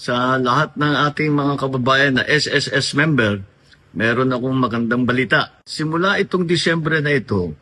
Sa lahat ng ating mga kababayan na SSS member, meron akong magandang balita. Simula itong Disyembre na ito,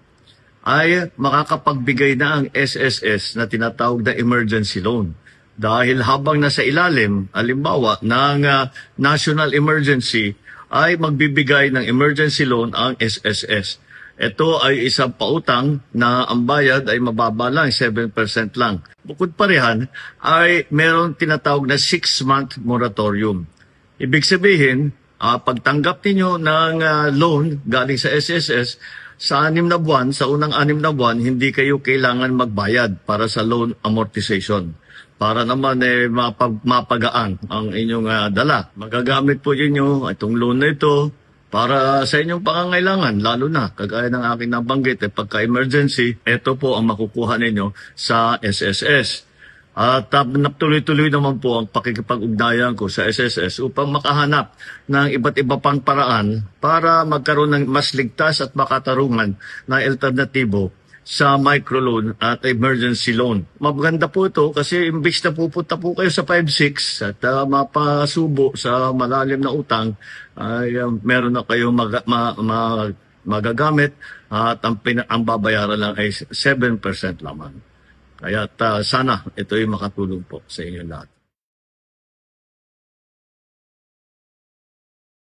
ay makakapagbigay na ang SSS na tinatawag na emergency loan. Dahil habang nasa ilalim, halimbawa, ng national emergency, ay magbibigay ng emergency loan ang SSS. Ito ay isang pautang na ang bayad ay mababa lang, 7% lang. Bukod pa riyan, ay meron tinatawag na 6-month moratorium. Ibig sabihin, pagtanggap ninyo ng loan galing sa SSS, sa 6 na buwan, sa unang 6 na buwan, hindi kayo kailangan magbayad para sa loan amortization. Para naman mapagaan ang inyong dala. Magagamit po ninyo itong loan na ito para sa inyong pangangailangan, lalo na, kagaya ng aking nabanggit, pagka-emergency, ito po ang makukuha ninyo sa SSS. At tuloy-tuloy naman po ang pakikipag-ugnayan ko sa SSS upang makahanap ng iba't iba pang paraan para magkaroon ng mas ligtas at makatarungan na alternatibo sa microloan at emergency loan. Maganda po ito kasi imbis na pupunta po kayo sa 5-6 at mapasubo sa malalim na utang, ay meron na kayong magagamit at ang babayaran lang ay 7% lamang. Kaya sana ito'y makatulong po sa inyo lahat.